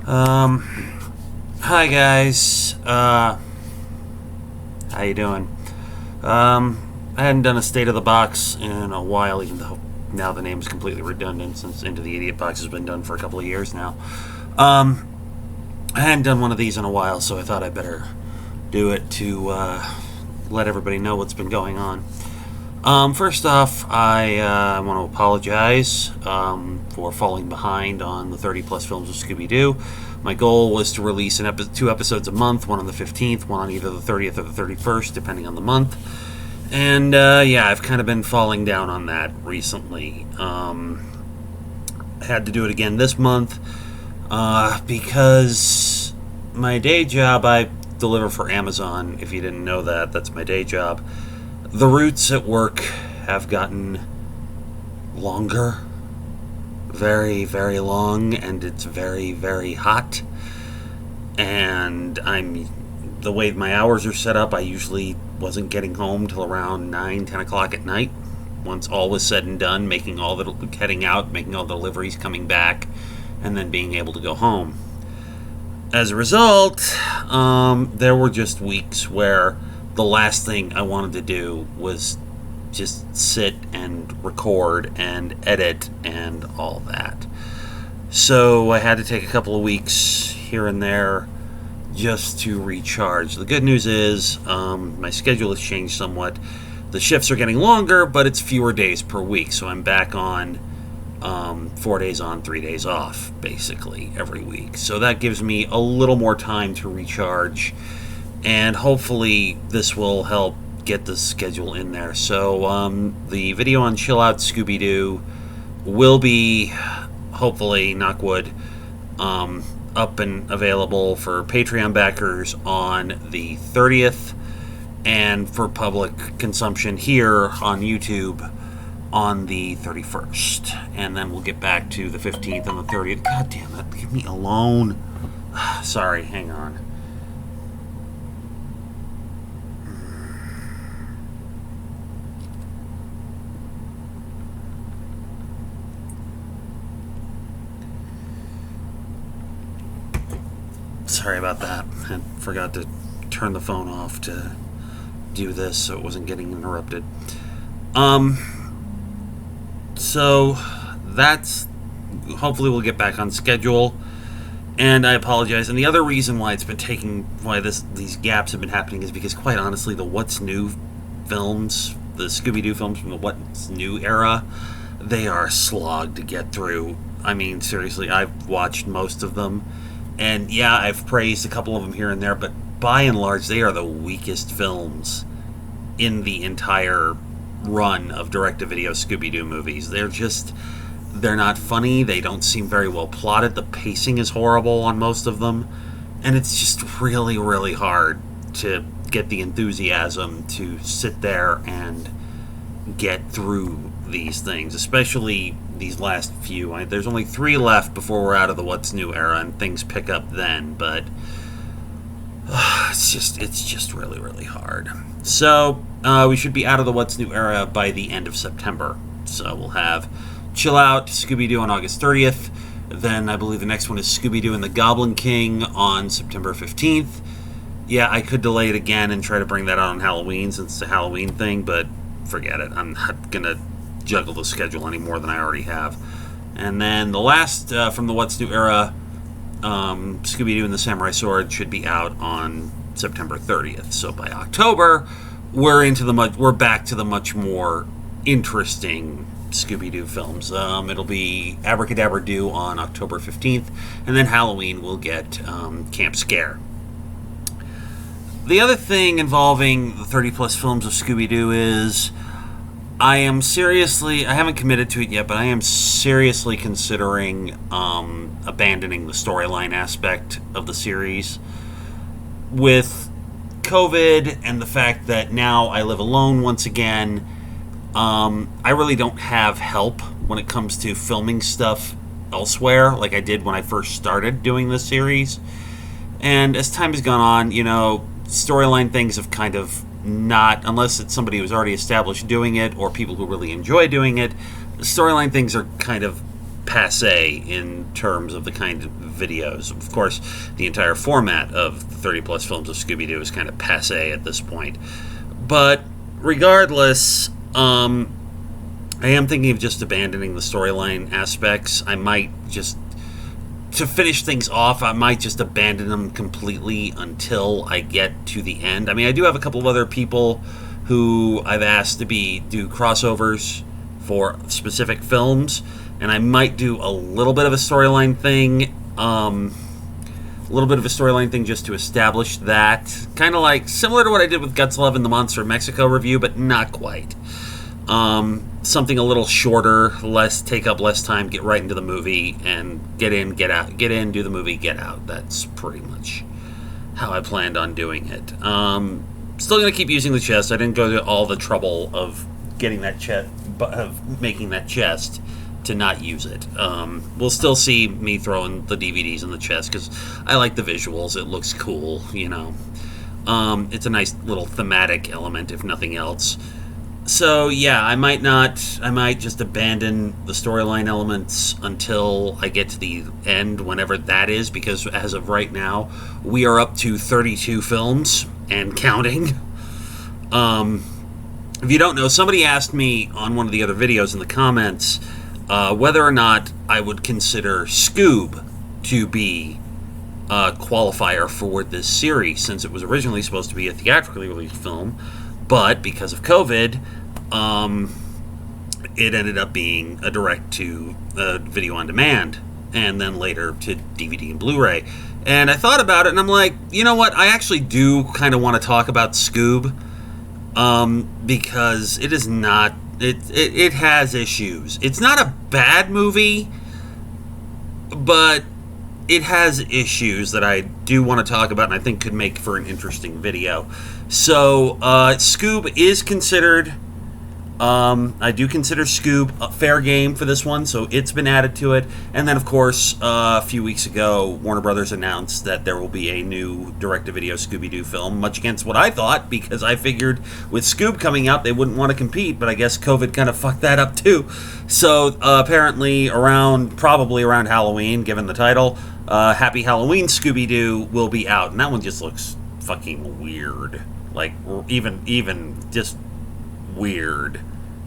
Um, Hi guys. How you doing? I hadn't done a state of the box in a while, even though now the name is completely redundant since Into the Idiot Box has been done for a couple of years now. Um, I hadn't done one of these in a while, so I thought I'd better do it to let everybody know what's been going on. First off, I want to apologize for falling behind on the 30 plus films of Scooby Doo. My goal was to release two episodes a month, one on the 15th, one on either the 30th or the 31st, depending on the month. And yeah, I've kind of been falling down on that recently. I had to do it again this month because my day job, I deliver for Amazon. If you didn't know that, that's my day job. The routes at work have gotten longer, very, very long, and it's very, very hot. And the way my hours are set up, I usually wasn't getting home till around 9, 10 o'clock at night. Once all was said and done, heading out, making all the deliveries, coming back, and then being able to go home. As a result, there were just weeks where the last thing I wanted to do was just sit and record and edit and all that. So I had to take a couple of weeks here and there just to recharge. The good news is my schedule has changed somewhat. The shifts are getting longer, but it's fewer days per week. So I'm back on 4 days on, 3 days off, basically, every week. So that gives me a little more time to recharge. And hopefully this will help get the schedule in there. So the video on Chill Out Scooby-Doo will be, hopefully, knock wood, up and available for Patreon backers on the 30th, and for public consumption here on YouTube on the 31st. And then we'll get back to the 15th and the 30th. God damn it, leave me alone. Sorry, hang on. Sorry about that. I forgot to turn the phone off to do this so it wasn't getting interrupted. So that's, hopefully we'll get back on schedule. And I apologize. And the other reason why these gaps have been happening is because, quite honestly, the What's New films, the Scooby-Doo films from the What's New era, they are a slog to get through. I mean, seriously, I've watched most of them. And yeah, I've praised a couple of them here and there, but by and large, they are the weakest films in the entire run of direct-to-video Scooby-Doo movies. They're not funny. They don't seem very well plotted. The pacing is horrible on most of them. And it's just really, really hard to get the enthusiasm to sit there and get through these things, especially these last few. There's only 3 left before we're out of the What's New era, and things pick up then, but it's just really, really hard. So we should be out of the What's New era by the end of September. So we'll have Chill Out Scooby-Doo on August 30th. Then I believe the next one is Scooby-Doo and the Goblin King on September 15th. Yeah, I could delay it again and try to bring that out on Halloween since it's a Halloween thing, but forget it. I'm not going to juggle the schedule any more than I already have. And then the last from the What's New era, Scooby-Doo and the Samurai Sword, should be out on September 30th. So by October, we're back to the much more interesting Scooby-Doo films. It'll be Abracadabra Doo on October 15th, and then Halloween we'll get Camp Scare. The other thing involving the 30 plus films of Scooby-Doo is I haven't committed to it yet, but I am seriously considering abandoning the storyline aspect of the series. With COVID and the fact that now I live alone once again, I really don't have help when it comes to filming stuff elsewhere like I did when I first started doing this series. And as time has gone on, storyline things have kind of not, unless it's somebody who's already established doing it or people who really enjoy doing it, storyline things are kind of passe in terms of the kind of videos. Of course, the entire format of 30 plus films of Scooby-Doo is kind of passe at this point. But regardless, I am thinking of just abandoning the storyline aspects. I might just, to finish things off, I might just abandon them completely until I get to the end. I mean, I do have a couple of other people who I've asked to do crossovers for specific films, and I might do a little bit of a storyline thing, just to establish that. Kind of like, similar to what I did with Guts, Love, and the Monster of Mexico review, but not quite. Something a little shorter, take up less time, get right into the movie, and get in, get out. Get in, do the movie, get out. That's pretty much how I planned on doing it. Still going to keep using the chest. I didn't go to all the trouble of getting that chest, of making that chest to not use it. We'll still see me throwing the DVDs in the chest because I like the visuals. It looks cool, you know. It's a nice little thematic element, if nothing else. So yeah, I might just abandon the storyline elements until I get to the end, whenever that is, because as of right now, we are up to 32 films and counting. If you don't know, somebody asked me on one of the other videos in the comments whether or not I would consider Scoob to be a qualifier for this series, since it was originally supposed to be a theatrically released film, but because of COVID, it ended up being a video on demand, and then later to DVD and Blu-ray. And I thought about it, and I'm like, you know what? I actually do kind of want to talk about Scoob, because it is not. It has issues. It's not a bad movie, but it has issues that I do want to talk about, and I think could make for an interesting video. So, Scoob is considered. I do consider Scoob a fair game for this one, so it's been added to it. And then, of course, a few weeks ago, Warner Brothers announced that there will be a new direct-to-video Scooby-Doo film, much against what I thought, because I figured with Scoob coming out, they wouldn't want to compete, but I guess COVID kind of fucked that up, too. So, apparently, probably around Halloween, given the title, Happy Halloween Scooby-Doo will be out, and that one just looks fucking weird. Like, even just weird.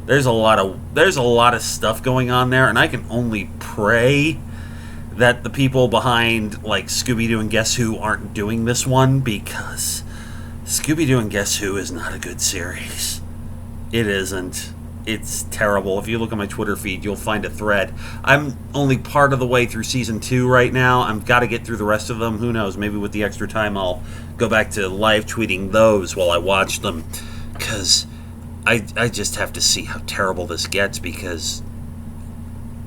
There's a lot of stuff going on there, and I can only pray that the people behind like Scooby-Doo and Guess Who aren't doing this one, because Scooby-Doo and Guess Who is not a good series. It isn't. It's terrible. If you look at my Twitter feed, you'll find a thread. I'm only part of the way through season 2 right now. I've got to get through the rest of them. Who knows? Maybe with the extra time, I'll go back to live tweeting those while I watch them, because I just have to see how terrible this gets, because,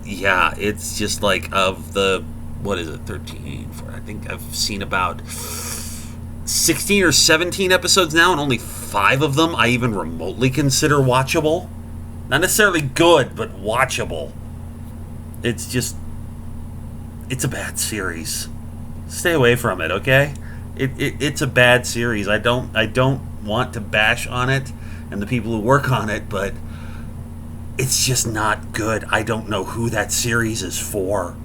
yeah, it's just like, of the, what is it, 13, 14, I think I've seen about 16 or 17 episodes now, and only 5 of them I even remotely consider watchable. Not necessarily good, but watchable. It's just, it's a bad series. Stay away from it, okay? It's a bad series. I don't want to bash on it and the people who work on it, but it's just not good. I don't know who that series is for.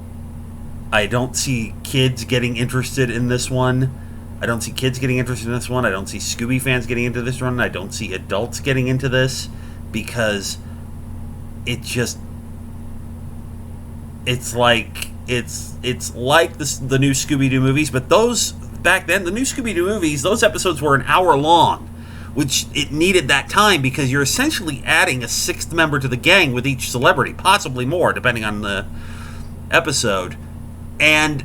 I don't see kids getting interested in this one. I don't see Scooby fans getting into this one. I don't see adults getting into this, because it's like the new Scooby-Doo movies, but those back then, the new Scooby-Doo movies, those episodes were an hour long, which it needed that time, because you're essentially adding a 6th member to the gang with each celebrity, possibly more, depending on the episode. And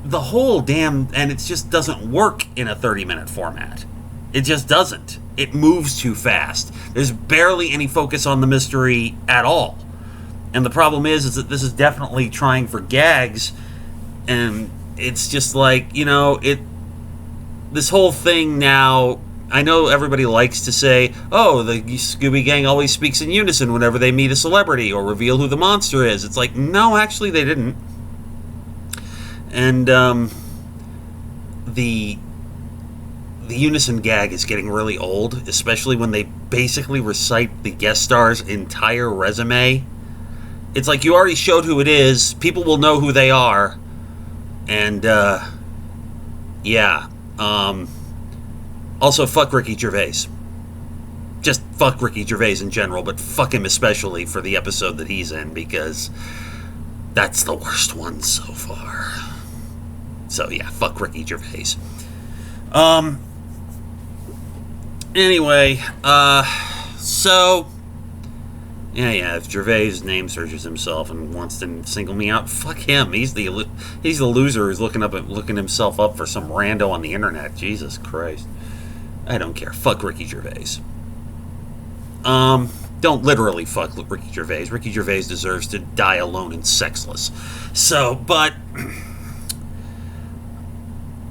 the whole and it just doesn't work in a 30-minute format. It just doesn't. It moves too fast. There's barely any focus on the mystery at all. And the problem is that this is definitely trying for gags, and it's just like, this whole thing now, I know everybody likes to say, oh, the Scooby Gang always speaks in unison whenever they meet a celebrity or reveal who the monster is. It's like, no, actually they didn't. And the unison gag is getting really old, especially when they basically recite the guest star's entire resume It's like you already showed who it is. People will know who they are. And, yeah. Also, fuck Ricky Gervais. Just fuck Ricky Gervais in general, but fuck him especially for the episode that he's in, because that's the worst one so far. So, yeah, fuck Ricky Gervais. Anyway, so... Yeah, if Gervais name searches himself and wants to single me out, fuck him. He's the loser who's looking himself up for some rando on the internet. Jesus Christ. I don't care. Fuck Ricky Gervais. Don't literally fuck Ricky Gervais. Ricky Gervais deserves to die alone and sexless. So, but...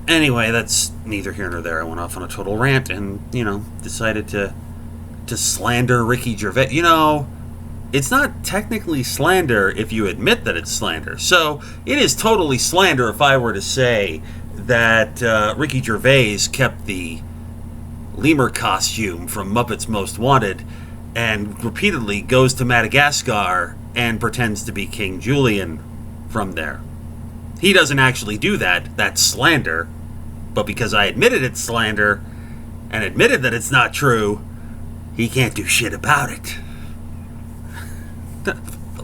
Anyway, that's neither here nor there. I went off on a total rant and, decided to slander Ricky Gervais. It's not technically slander if you admit that it's slander. So, it is totally slander if I were to say that Ricky Gervais kept the lemur costume from Muppets Most Wanted and repeatedly goes to Madagascar and pretends to be King Julian from there. He doesn't actually do that. That's slander. But because I admitted it's slander and admitted that it's not true, he can't do shit about it. The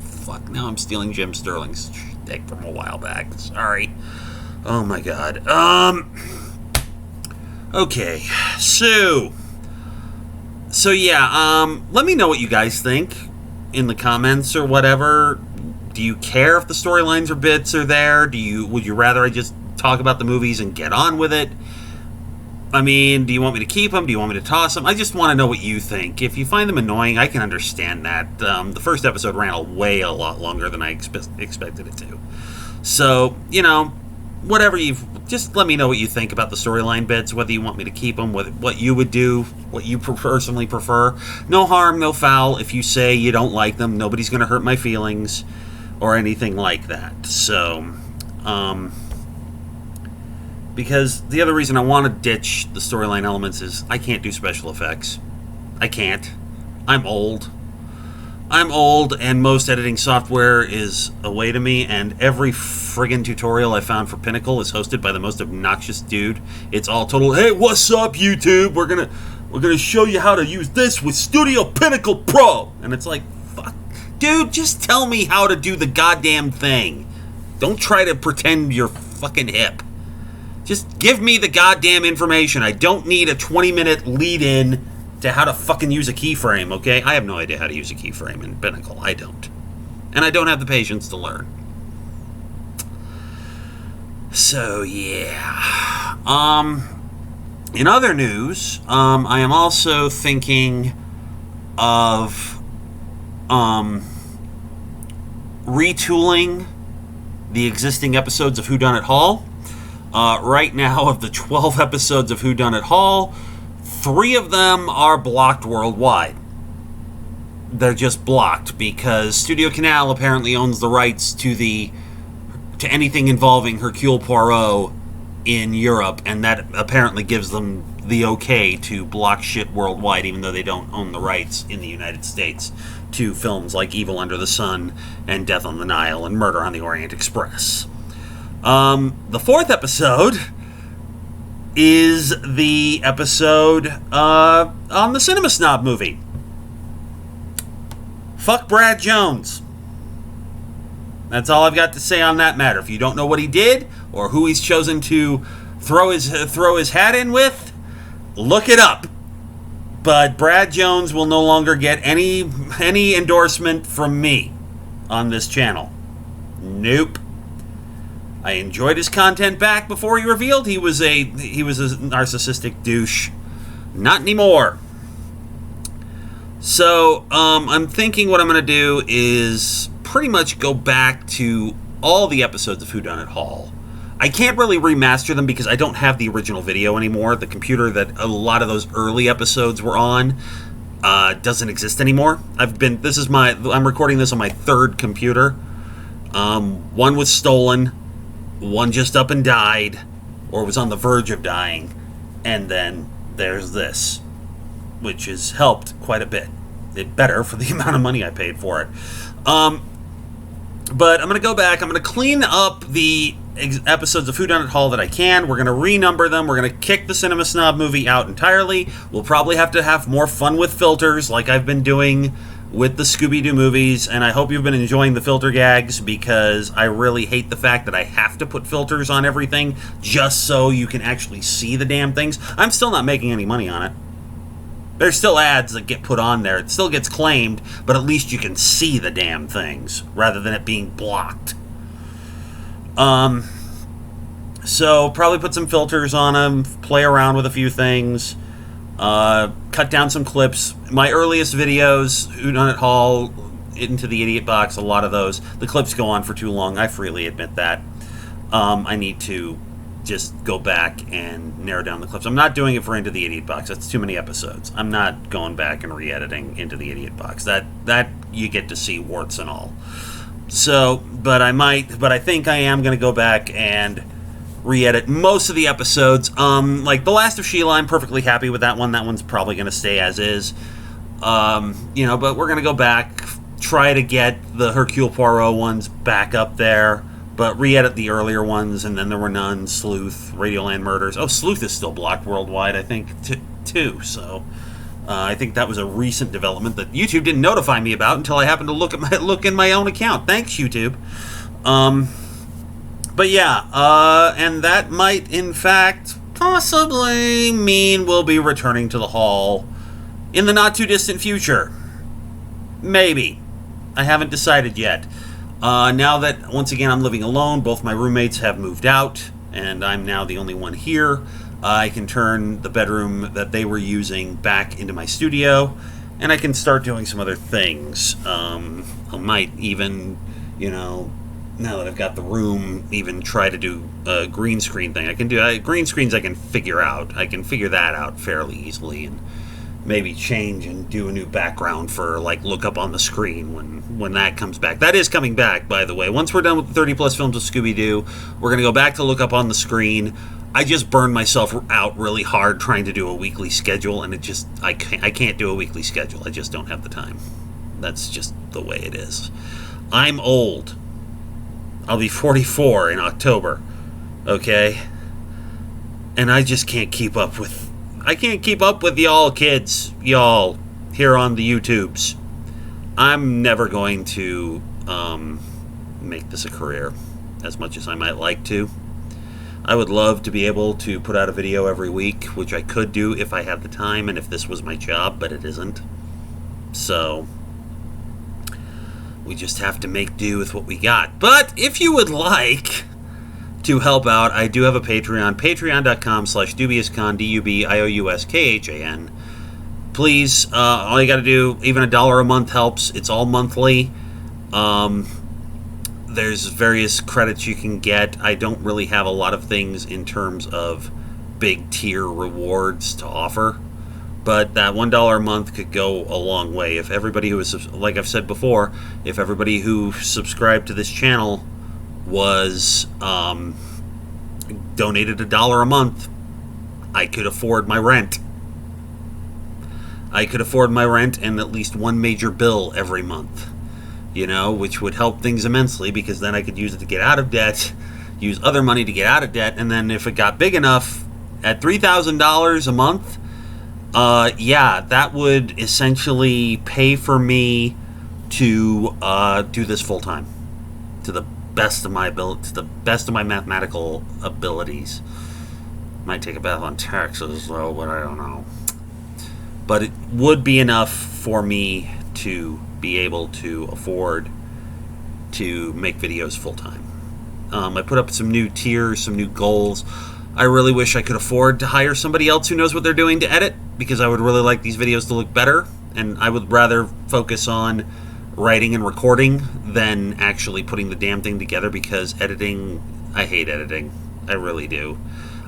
fuck? Now I'm stealing Jim Sterling's shtick from a while back. Sorry. Oh my god. Okay. So yeah, let me know what you guys think in the comments or whatever. Do you care if the storylines or bits are there? Would you rather I just talk about the movies and get on with it? I mean, do you want me to keep them? Do you want me to toss them? I just want to know what you think. If you find them annoying, I can understand that. The first episode ran a lot longer than I expected it to. So, whatever just let me know what you think about the storyline bits, whether you want me to keep them, what you would do, what you personally prefer. No harm, no foul. If you say you don't like them, nobody's going to hurt my feelings or anything like that. So, because the other reason I want to ditch the storyline elements is I can't do special effects. I can't. I'm old, and most editing software is a way to me, and every friggin' tutorial I found for Pinnacle is hosted by the most obnoxious dude. It's all total, hey, what's up, YouTube? We're gonna show you how to use this with Studio Pinnacle Pro. And it's like, fuck. Dude, just tell me how to do the goddamn thing. Don't try to pretend you're fucking hip. Just give me the goddamn information. I don't need a 20-minute lead-in to how to fucking use a keyframe, okay? I have no idea how to use a keyframe in Pinnacle. I don't. And I don't have the patience to learn. So, yeah. In other news, I am also thinking of retooling the existing episodes of Whodunit Hall. Right now, of the 12 episodes of Whodunit Hall, 3 of them are blocked worldwide. They're just blocked because Studio Canal apparently owns the rights to anything involving Hercule Poirot in Europe, and that apparently gives them the okay to block shit worldwide, even though they don't own the rights in the United States to films like Evil Under the Sun and Death on the Nile and Murder on the Orient Express. The 4th episode is the episode on the Cinema Snob movie. Fuck Brad Jones. That's all I've got to say on that matter. If you don't know what he did or who he's chosen to throw his hat in with, look it up. But Brad Jones will no longer get any endorsement from me on this channel. Nope. I enjoyed his content back before he revealed he was a narcissistic douche. Not anymore. So, I'm thinking what I'm going to do is pretty much go back to all the episodes of Whodunit Hall. I can't really remaster them because I don't have the original video anymore. The computer that a lot of those early episodes were on doesn't exist anymore. I'm recording this on my 3rd computer. One was stolen. One just up and died, or was on the verge of dying, and then there's this, which has helped quite a bit. It better for the amount of money I paid for it. But I'm going to go back. I'm going to clean up the episodes of Whodunit Hall that I can. We're going to renumber them. We're going to kick the Cinema Snob movie out entirely. We'll probably have to have more fun with filters like I've been doing with the Scooby-Doo movies, and I hope you've been enjoying the filter gags, because I really hate the fact that I have to put filters on everything just so you can actually see the damn things. I'm still not making any money on it. There's still ads that get put on there. It still gets claimed, but at least you can see the damn things rather than it being blocked. So probably put some filters on them, play around with a few things, cut down some clips. My earliest videos, Whodunit Hall, Into the Idiot Box, a lot of those, the clips go on for too long. I freely admit that. I need to just go back and narrow down the clips. I'm not doing it for Into the Idiot Box. That's too many episodes. I'm not going back and re-editing Into the Idiot Box. That you get to see warts and all. So, but I think I am going to go back and re-edit most of the episodes. Like The Last of Sheila, I'm perfectly happy with that one. That one's probably going to stay as is. But we're going to go back, try to get the Hercule Poirot ones back up there, but re-edit the earlier ones, and then there were none. Sleuth, Radioland Murders. Oh, Sleuth is still blocked worldwide, I think, too. So I think that was a recent development that YouTube didn't notify me about until I happened to look in my own account. Thanks, YouTube. But yeah, and that might, in fact, possibly mean we'll be returning to the hall in the not-too-distant future. Maybe. I haven't decided yet. Now that, once again, I'm living alone, both my roommates have moved out, and I'm now the only one here, I can turn the bedroom that they were using back into my studio, and I can start doing some other things. I might even, now that I've got the room, even try to do a green screen thing. I can do green screens. I can figure out. I can figure that out fairly easily, and maybe change and do a new background for Look Up on the Screen when that comes back. That is coming back, by the way. Once we're done with the 30 plus films of Scooby-Doo, we're gonna go back to Look Up on the Screen. I just burned myself out really hard trying to do a weekly schedule, and I can't do a weekly schedule. I just don't have the time. That's just the way it is. I'm old. I'll be 44 in October, okay? And I just can't keep up with... y'all kids, y'all, here on the YouTubes. I'm never going to make this a career as much as I might like to. I would love to be able to put out a video every week, which I could do if I had the time and if this was my job, but it isn't. So we just have to make do with what we got. But if you would like to help out, I do have a Patreon, patreon.com/dubiouskan, DUBIOUSKHAN. Please, all you got to do, even $1 a month helps. It's all monthly. There's various credits you can get. I don't really have a lot of things in terms of big tier rewards to offer, but that $1 a month could go a long way. If everybody who is, like I've said before, if everybody who subscribed to this channel was donated $1 a month, I could afford my rent. I could afford my rent and at least one major bill every month, which would help things immensely, because then I could use it to get out of debt, use other money to get out of debt, and then if it got big enough, at $3,000 a month, that would essentially pay for me to do this full time, to the best of my ability, to the best of my mathematical abilities. Might take a bath on taxes though, but I don't know. But it would be enough for me to be able to afford to make videos full time. I put up some new tiers, some new goals. I really wish I could afford to hire somebody else who knows what they're doing to edit, because I would really like these videos to look better, and I wowould rather focus on writing and recording than actually putting the damn thing together, because editing, I hate editing. I really do.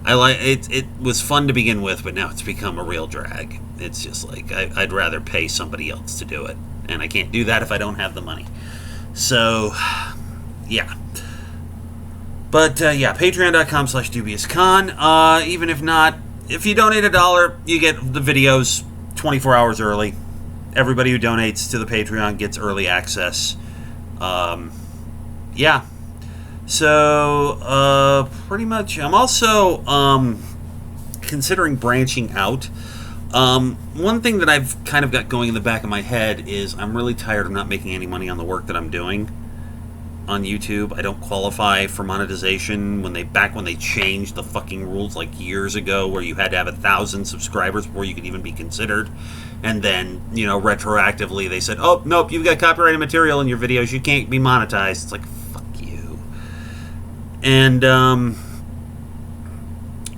I like it. It was fun to begin with, but now it's become a real drag. It's just like I'd rather pay somebody else to do it, and I can't do that if I don't have the money. So, yeah. But patreon.com/dubiouskan. Even if not, if you donate $1, you get the videos 24 hours early. Everybody who donates to the Patreon gets early access. yeah. So, pretty much, I'm also considering branching out. One thing that I've kind of got going in the back of my head is I'm really tired of not making any money on the work that I'm doing on YouTube. I don't qualify for monetization. When they changed the fucking rules like years ago, where you had to have 1,000 subscribers before you could even be considered, and then retroactively they said, "Oh nope, you've got copyrighted material in your videos. You can't be monetized." It's like, fuck you. And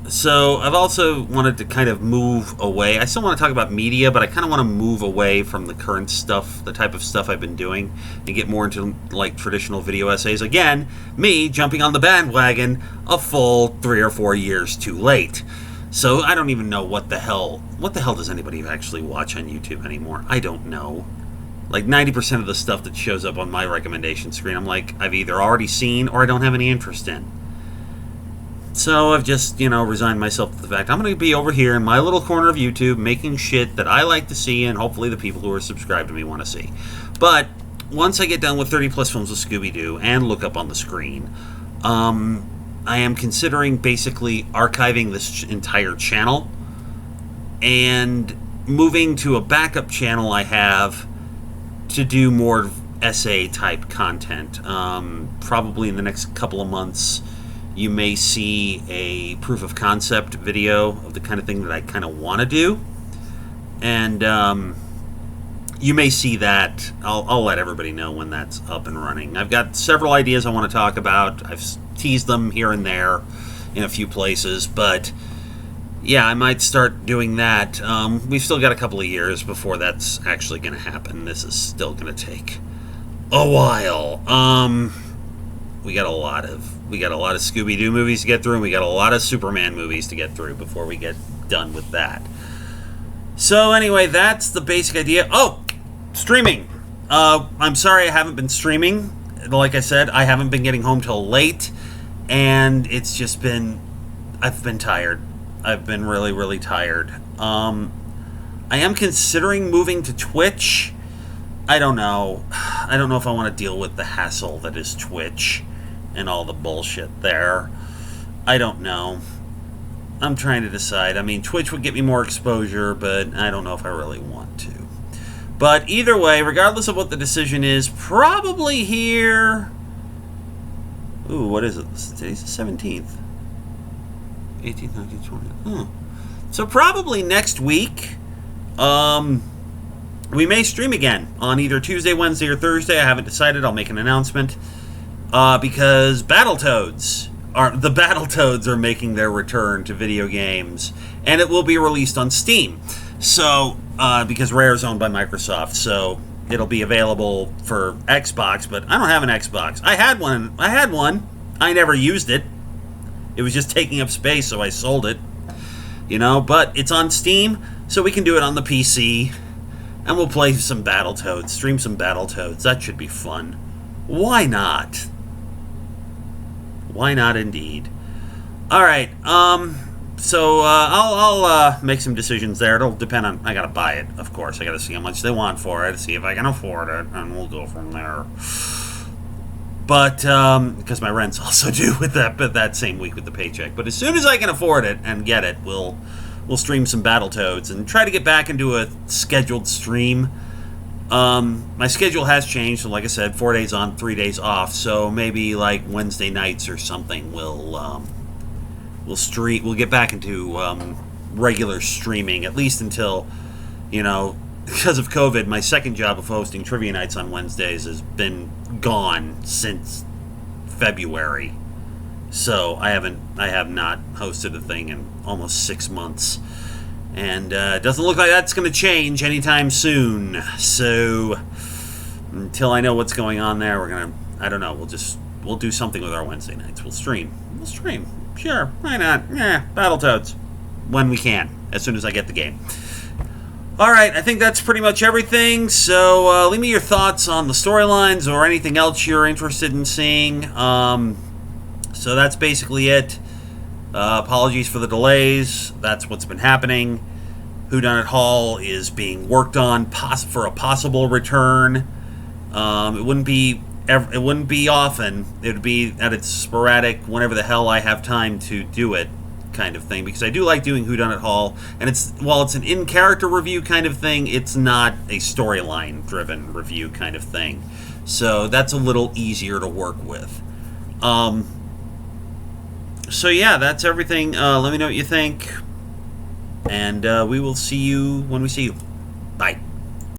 so I've also wanted to kind of move away. I still want to talk about media, but I kind of want to move away from the current stuff, the type of stuff I've been doing, and get more into like traditional video essays. Again, me jumping on the bandwagon a full 3 or 4 years too late. So I don't even know what the hell does anybody actually watch on YouTube anymore? I don't know. Like 90% of the stuff that shows up on my recommendation screen, I'm like, I've either already seen or I don't have any interest in. So I've just, resigned myself to the fact I'm going to be over here in my little corner of YouTube making shit that I like to see, and hopefully the people who are subscribed to me want to see. But once I get done with 30 plus films of Scooby-Doo and look up on the screen, I am considering basically archiving this entire channel and moving to a backup channel I have to do more essay type content. Probably in the next couple of months, you may see a proof of concept video of the kind of thing that I kind of want to do. And you may see that. I'll let everybody know when that's up and running. I've got several ideas I want to talk about. I've teased them here and there in a few places. But yeah, I might start doing that. We've still got a couple of years before that's actually going to happen. This is still going to take a while. We got a lot of Scooby-Doo movies to get through, and we got a lot of Superman movies to get through before we get done with that. So anyway, that's the basic idea. Oh, streaming. I'm sorry I haven't been streaming. Like I said, I haven't been getting home till late, and it's just been, I've been tired. I've been really, really tired. I am considering moving to Twitch. I don't know. I don't know if I want to deal with the hassle that is Twitch and all the bullshit there. I don't know. I'm trying to decide. I mean, Twitch would get me more exposure, but I don't know if I really want to. But either way, regardless of what the decision is, probably here... Ooh, what is it? Today's the 17th. 18th, 19th, 20th. So probably next week, we may stream again on either Tuesday, Wednesday, or Thursday. I haven't decided. I'll make an announcement. Because Battletoads are making their return to video games, and it will be released on Steam. So, because Rare is owned by Microsoft, so it'll be available for Xbox. But I don't have an Xbox. I had one. I never used it. It was just taking up space, so I sold it. But it's on Steam, so we can do it on the PC, and we'll play some Battletoads, stream some Battletoads. That should be fun. Why not? Why not, indeed? All right. So I'll make some decisions there. It'll depend on. I gotta buy it, of course. I gotta see how much they want for it, see if I can afford it, and we'll go from there. But because my rent's also due with that same week with the paycheck. But as soon as I can afford it and get it, we'll stream some Battletoads and try to get back into a scheduled stream. My schedule has changed, so like I said, 4 days on, 3 days off. So maybe like Wednesday nights or something, we'll get back into regular streaming, at least until, because of COVID, my second job of hosting trivia nights on Wednesdays has been gone since February. So I have not hosted a thing in almost 6 months. And it doesn't look like that's going to change anytime soon. So until I know what's going on there, I don't know, we'll do something with our Wednesday nights. We'll stream. Sure, why not? Battletoads. When we can, as soon as I get the game. Alright, I think that's pretty much everything. So leave me your thoughts on the storylines or anything else you're interested in seeing. So that's basically it. Apologies for the delays. That's what's been happening. Whodunit Hall is being worked on for a possible return. It wouldn't be it wouldn't be often. It would be at its sporadic, whenever the hell I have time to do it, kind of thing. Because I do like doing Whodunit Hall, and while it's an in-character review kind of thing, it's not a storyline-driven review kind of thing. So that's a little easier to work with. So yeah, that's everything. Let me know what you think, and we will see you when we see you.